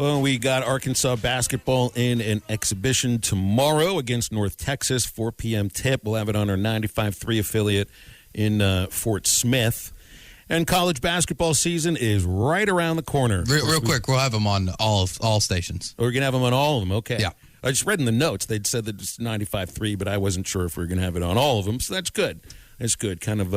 Well, we got Arkansas basketball in an exhibition tomorrow against North Texas, 4 p.m. tip. We'll have it on our 95.3 affiliate in Fort Smith. And college basketball season is right around the corner. Real quick, we'll have them on all stations. We're going to have them on all of them, okay. Yeah. I just read in the notes, they'd said that it's 95.3, but I wasn't sure if we were going to have it on all of them, so that's good. That's good. Kind of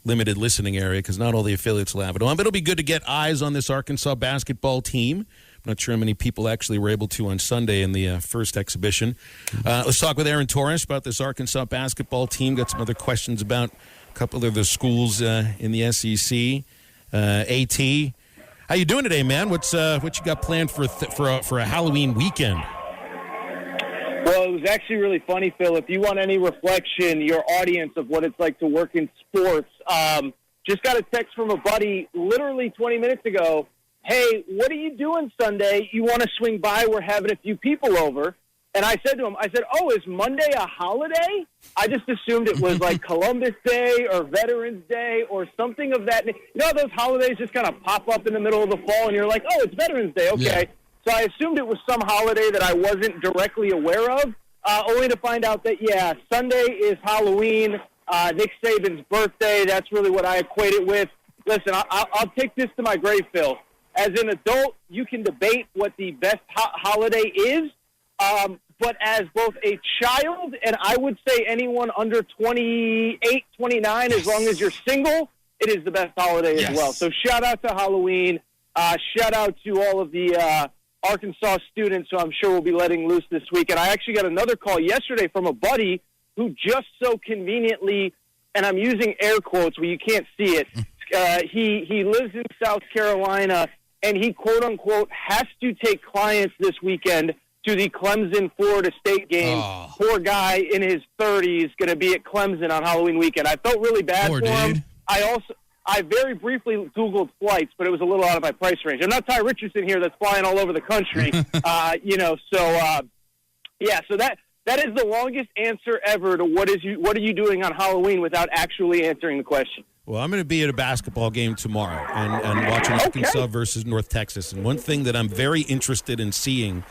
limited listening area because not all the affiliates will have it on. But it'll be good to get eyes on this Arkansas basketball team. I'm not sure how many people actually were able to on Sunday in the first exhibition. Let's talk with Aaron Torres about this Arkansas basketball team. Got some other questions about a couple of the schools in the SEC. AT, how you doing today, man? What you got planned for a Halloween weekend? Well, it was actually really funny, Phil. If you want any reflection, your audience, of what it's like to work in sports, just got a text from a buddy literally 20 minutes ago. Hey, what are you doing Sunday? You want to swing by? We're having a few people over. And I said to him, oh, is Monday a holiday? I just assumed it was like Columbus Day or Veterans Day or something of that. You know, those holidays just kind of pop up in the middle of the fall, and you're like, oh, it's Veterans Day. Okay. Yeah. So I assumed it was some holiday that I wasn't directly aware of, only to find out that, yeah, Sunday is Halloween, Nick Saban's birthday. That's really what I equate it with. Listen, I'll take this to my grave, Phil. As an adult, you can debate what the best holiday is, but as both a child and I would say anyone under 28, 29, as long as you're single, it is the best holiday as well. So shout out to Halloween. Shout out to all of the Arkansas students who I'm sure will be letting loose this week. And I actually got another call yesterday from a buddy who just so conveniently, and I'm using air quotes where you can't see it, he lives in South Carolina, and he, quote-unquote, has to take clients this weekend to the Clemson-Florida State game. Oh. Poor guy in his 30s going to be at Clemson on Halloween weekend. I felt really bad for him. I very briefly Googled flights, but it was a little out of my price range. I'm not Ty Richardson here that's flying all over the country, so that is the longest answer ever to what are you doing on Halloween without actually answering the question. Well, I'm going to be at a basketball game tomorrow and watching Arkansas versus North Texas. And one thing that I'm very interested in seeing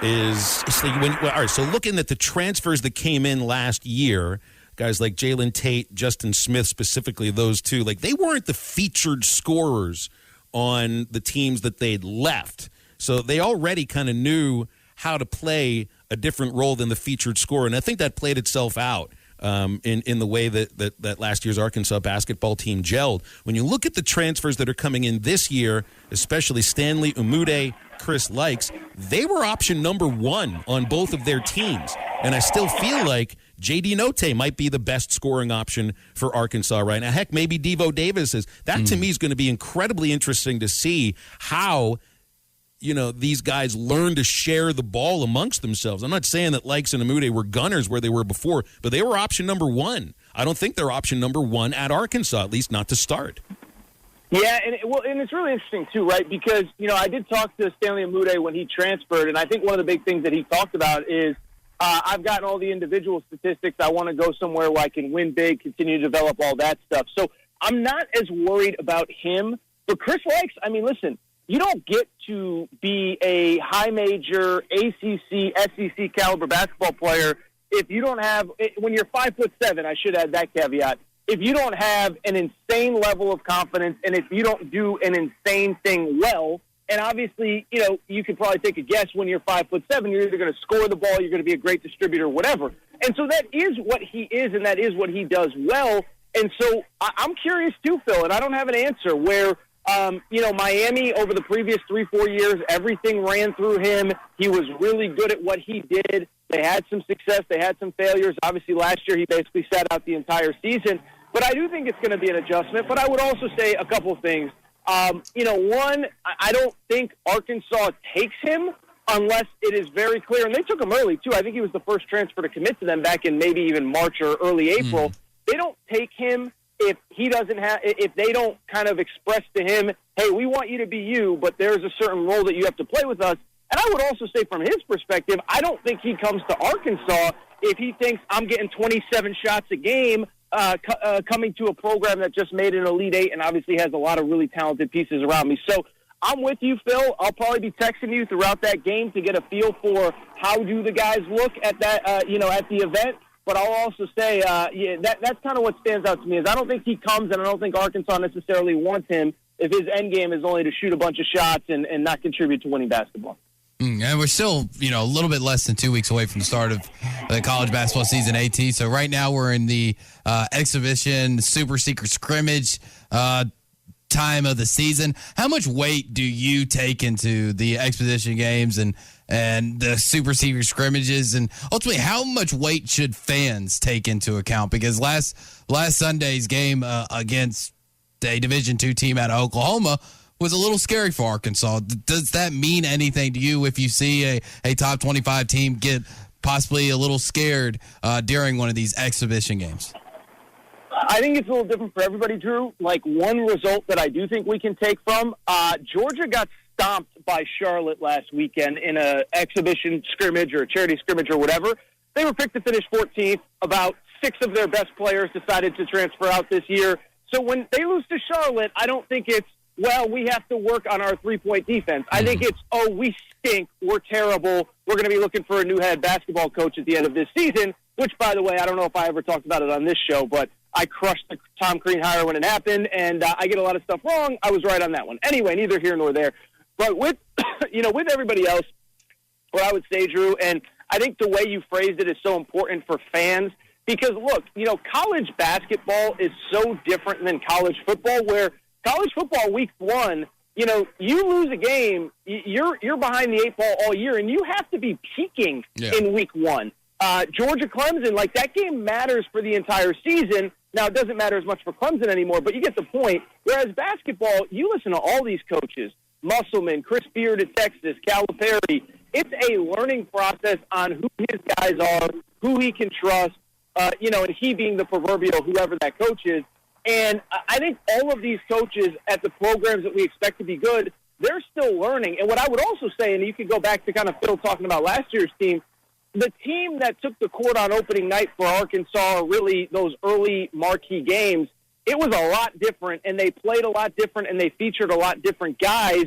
is so looking at the transfers that came in last year, guys like Jalen Tate, Justin Smith, specifically those two, like they weren't the featured scorers on the teams that they'd left. So they already kind of knew how to play a different role than the featured scorer. And I think that played itself out in the way that last year's Arkansas basketball team gelled. When you look at the transfers that are coming in this year, especially Stanley Umude, Chris Likes, they were option number one on both of their teams. And I still feel like J.D. Notae might be the best scoring option for Arkansas right now. Heck, maybe Devo Davis is. That, to me, is going to be incredibly interesting to see how, these guys learn to share the ball amongst themselves. I'm not saying that Likes and Umude were gunners where they were before, but they were option number one. I don't think they're option number one at Arkansas, at least not to start. Yeah, and it's really interesting, too, right? Because, I did talk to Stanley Umude when he transferred, and I think one of the big things that he talked about is I've gotten all the individual statistics. I want to go somewhere where I can win big, continue to develop all that stuff. So I'm not as worried about him. But Chris Likes, listen, you don't get to be a high major ACC, SEC caliber basketball player if you don't have, when you're 5'7", I should add that caveat, if you don't have an insane level of confidence and if you don't do an insane thing well. And obviously, you could probably take a guess when you're 5'7", you're either going to score the ball, you're going to be a great distributor, whatever. And so that is what he is, and that is what he does well. And so I'm curious too, Phil, and I don't have an answer where, Miami over the previous 3-4 years, everything ran through him. He was really good at what he did. They had some success. They had some failures. Obviously, last year he basically sat out the entire season. But I do think it's going to be an adjustment. But I would also say a couple of things. One, I don't think Arkansas takes him unless it is very clear. And they took him early, too. I think he was the first transfer to commit to them back in maybe even March or early April. They don't take him if they don't kind of express to him, hey, we want you to be you, but there's a certain role that you have to play with us. And I would also say from his perspective, I don't think he comes to Arkansas if he thinks I'm getting 27 shots a game coming to a program that just made an Elite Eight and obviously has a lot of really talented pieces around me. So I'm with you, Phil. I'll probably be texting you throughout that game to get a feel for how do the guys look at that, at the event. But I'll also say, that's kind of what stands out to me is I don't think he comes, and I don't think Arkansas necessarily wants him if his end game is only to shoot a bunch of shots and not contribute to winning basketball. And we're still, a little bit less than 2 weeks away from the start of the college basketball season, AT. So right now we're in the exhibition, super secret scrimmage time of the season. How much weight do you take into the exhibition games and the super secret scrimmages, and ultimately how much weight should fans take into account? Because last Sunday's game against a Division II team out of Oklahoma was a little scary for Arkansas. Does that mean anything to you if you see a top 25 team get possibly a little scared during one of these exhibition games? I think it's a little different for everybody, Drew. Like, one result that I do think we can take from, Georgia got stomped by Charlotte last weekend in an exhibition scrimmage or a charity scrimmage or whatever. They were picked to finish 14th. About 6 of their best players decided to transfer out this year. So when they lose to Charlotte, I don't think it's, well, we have to work on our three-point defense. I think it's, oh, we stink, we're terrible, we're going to be looking for a new head basketball coach at the end of this season, which, by the way, I don't know if I ever talked about it on this show, but I crushed the Tom Crean hire when it happened, and I get a lot of stuff wrong. I was right on that one. Anyway, neither here nor there. But with, with everybody else, what I would say, Drew, and I think the way you phrased it is so important for fans, because, look, college basketball is so different than college football, where college football week one, you lose a game, you're behind the 8 ball all year, and you have to be peaking in week one. Georgia Clemson, like, that game matters for the entire season. Now, it doesn't matter as much for Clemson anymore, but you get the point. Whereas basketball, you listen to all these coaches, Musselman, Chris Beard at Texas, Calipari. It's a learning process on who his guys are, who he can trust, and he being the proverbial whoever that coach is. And I think all of these coaches at the programs that we expect to be good, they're still learning. And what I would also say, and you could go back to kind of Phil talking about last year's team, the team that took the court on opening night for Arkansas, really those early marquee games, it was a lot different, and they played a lot different, and they featured a lot different guys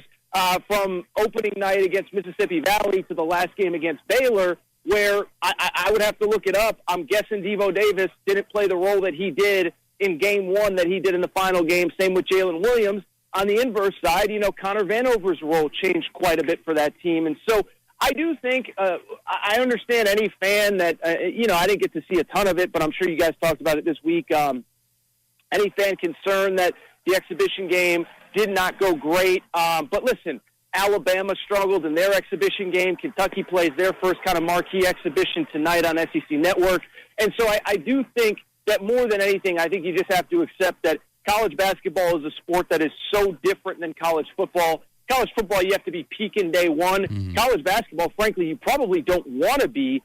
from opening night against Mississippi Valley to the last game against Baylor, where I would have to look it up. I'm guessing Devo Davis didn't play the role that he did in game one that he did in the final game. Same with Jalen Williams. On the inverse side, Connor Vanover's role changed quite a bit for that team. And so I do think I understand any fan that, I didn't get to see a ton of it, but I'm sure you guys talked about it this week. Any fan concerned that the exhibition game did not go great. But listen, Alabama struggled in their exhibition game. Kentucky plays their first kind of marquee exhibition tonight on SEC Network. And so I do think that more than anything, I think you just have to accept that college basketball is a sport that is so different than college football. College football, you have to be peaking day one. Mm-hmm. College basketball, frankly, you probably don't want to be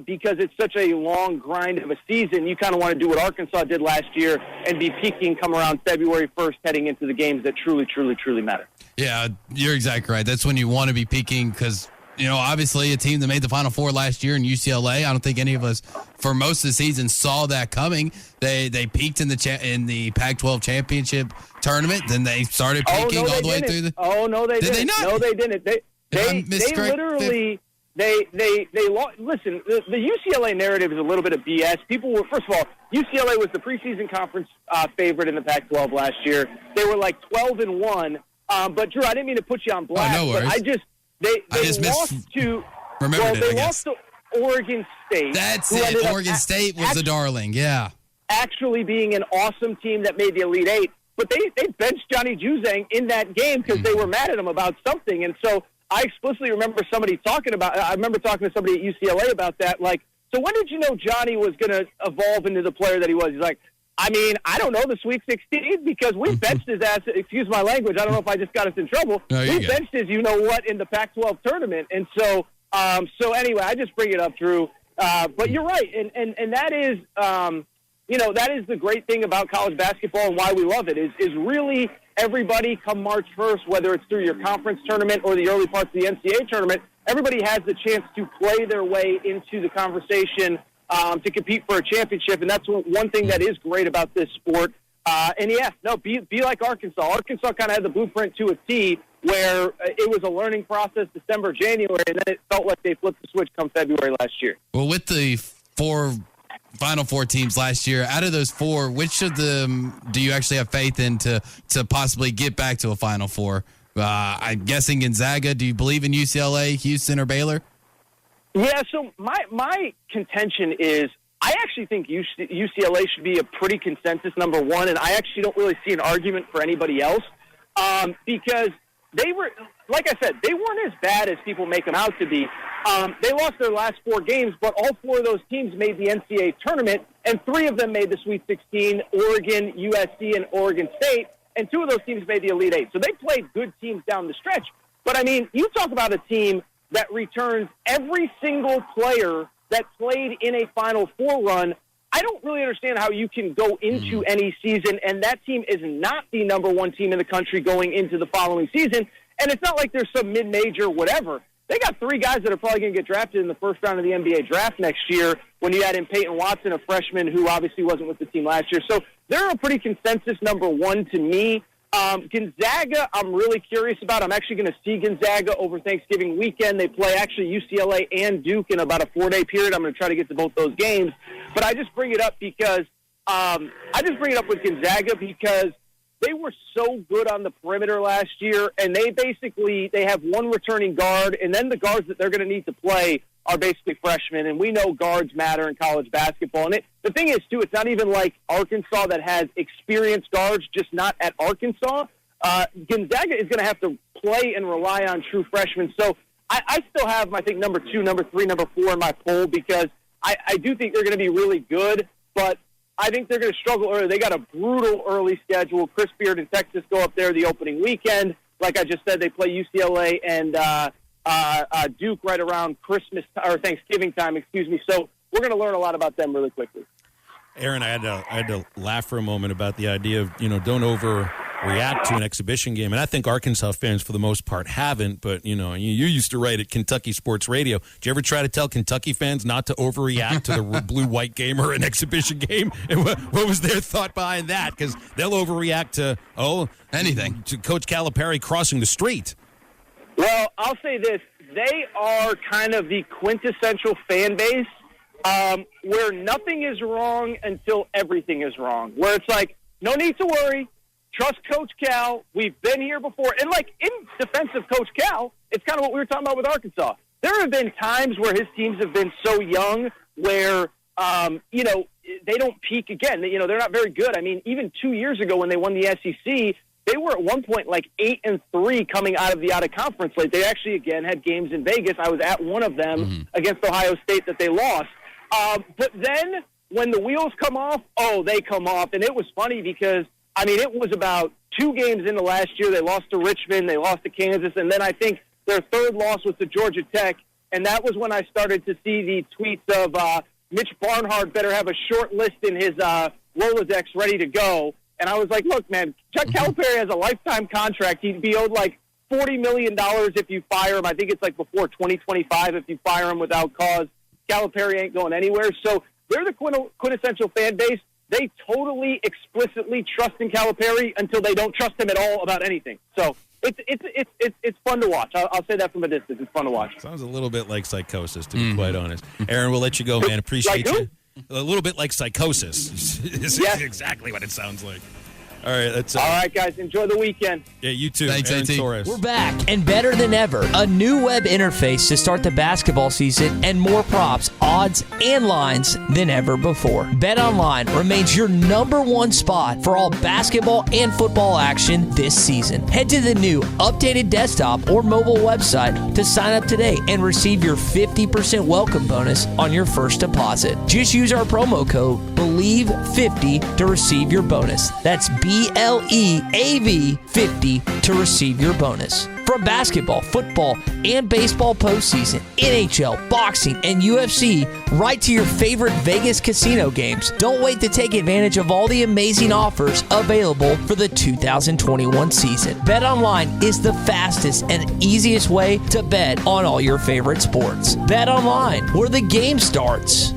because it's such a long grind of a season. You kind of want to do what Arkansas did last year and be peaking come around February 1st heading into the games that truly, truly, truly matter. Yeah, you're exactly right. That's when you want to be peaking because, obviously a team that made the Final Four last year in UCLA, I don't think any of us for most of the season saw that coming. They peaked in the Pac-12 championship tournament, then they started peaking all the way through the. Oh no, they didn't. Did they not? No, they didn't. They literally they lost. Listen, the UCLA narrative is a little bit of BS. People were, first of all, UCLA was the preseason conference favorite in the Pac-12 last year. They were like 12-1. But Drew, I didn't mean to put you on blast. Oh, no worries. But they lost to. They lost to Oregon State. That's it. Oregon State was the darling. Yeah. Actually being an awesome team that made the Elite Eight. But they benched Johnny Juzang in that game because they were mad at him about something. And so I explicitly remember I remember talking to somebody at UCLA about that. Like, so when did you know Johnny was going to evolve into the player that he was? He's like, I don't know, the Sweet 16 because we benched his ass. Excuse my language. I don't know if I just got us in trouble. No, we benched his in the Pac-12 tournament. And so anyway, I just bring it up, Drew. But you're right. And that is, that is the great thing about college basketball and why we love it is really everybody come March 1st, whether it's through your conference tournament or the early parts of the NCAA tournament, everybody has the chance to play their way into the conversation to compete for a championship. And that's one thing that is great about this sport. Be like Arkansas. Arkansas kind of had the blueprint to a T where it was a learning process December, January, and then it felt like they flipped the switch come February last year. Well, with the Final Four teams last year, out of those four, which of them do you actually have faith in to possibly get back to a Final Four? I'm guessing Gonzaga. Do you believe in UCLA, Houston, or Baylor? Yeah, so my contention is I actually think UCLA should be a pretty consensus number one, and I actually don't really see an argument for anybody else because they were, like I said, they weren't as bad as people make them out to be. They lost their last 4 games, but all 4 of those teams made the NCAA tournament, and 3 of them made the Sweet 16, Oregon, USC, and Oregon State, and 2 of those teams made the Elite 8. So they played good teams down the stretch. But, I mean, you talk about a team that returns every single player that played in a Final Four run. I don't really understand how you can go into any season, and that team is not the number 1 team in the country going into the following season. And it's not like there's some mid-major whatever. They got 3 guys that are probably going to get drafted in the first round of the NBA draft next year when you add in Peyton Watson, a freshman who obviously wasn't with the team last year. So they're a pretty consensus number 1 to me. Gonzaga, I'm really curious about. I'm actually going to see Gonzaga over Thanksgiving weekend. They play actually UCLA and Duke in about a 4-day period. I'm going to try to get to both those games. But I just bring it up because with Gonzaga because they were so good on the perimeter last year, and they have 1 returning guard, and then the guards that they're going to need to play are basically freshmen, and we know guards matter in college basketball. And the thing is, too, it's not even like Arkansas that has experienced guards, just not at Arkansas. Gonzaga is going to have to play and rely on true freshmen. So I still have, I think, number 2, number 3, number 4 in my poll because I do think they're going to be really good, but I think they're going to struggle early. They got a brutal early schedule. Chris Beard and Texas go up there the opening weekend. Like I just said, they play UCLA and Duke right around Christmas or Thanksgiving time, So we're going to learn a lot about them really quickly. Aaron, I had to laugh for a moment about the idea of, don't overreact to an exhibition game. And I think Arkansas fans, for the most part, haven't. But, you used to write at Kentucky Sports Radio. Did you ever try to tell Kentucky fans not to overreact to the blue-white game or an exhibition game? And what was their thought behind that? Because they'll overreact to, anything. To Coach Calipari crossing the street. Well, I'll say this. They are kind of the quintessential fan base where nothing is wrong until everything is wrong. Where it's like, no need to worry. Trust Coach Cal. We've been here before. And, in defense of Coach Cal, it's kind of what we were talking about with Arkansas. There have been times where his teams have been so young where, they don't peak again. They're not very good. I mean, even 2 years ago when they won the SEC, they were at one point 8-3 coming out of the out-of-conference. They actually, again, had games in Vegas. I was at one of them against Ohio State that they lost. But then when the wheels come off, they come off. And it was funny because, it was about 2 games into last year. They lost to Richmond. They lost to Kansas. And then I think their 3rd loss was to Georgia Tech. And that was when I started to see the tweets of Mitch Barnhart better have a short list in his Rolodex ready to go. And I was like, look, man, Chuck Calipari has a lifetime contract. He'd be owed $40 million if you fire him. I think it's before 2025 if you fire him without cause. Calipari ain't going anywhere. So they're the quintessential fan base. They totally explicitly trust in Calipari until they don't trust him at all about anything. So it's fun to watch. I'll say that from a distance. It's fun to watch. Sounds a little bit like psychosis, to be quite honest. Aaron, we'll let you go, man. Appreciate you. A little bit like psychosis. This is exactly what it sounds like. All right, all right, guys. Enjoy the weekend. Yeah, you too. Thanks, Aaron Torres. We're back and better than ever. A new web interface to start the basketball season and more props, odds, and lines than ever before. BetOnline remains your number 1 spot for all basketball and football action this season. Head to the new updated desktop or mobile website to sign up today and receive your 50% welcome bonus on your first deposit. Just use our promo code BELIEVE50 to receive your bonus. That's BLEAV 50 to receive your bonus. From basketball, football, and baseball postseason, NHL, boxing, and UFC, right to your favorite Vegas casino games. Don't wait to take advantage of all the amazing offers available for the 2021 season. BetOnline is the fastest and easiest way to bet on all your favorite sports. BetOnline, where the game starts.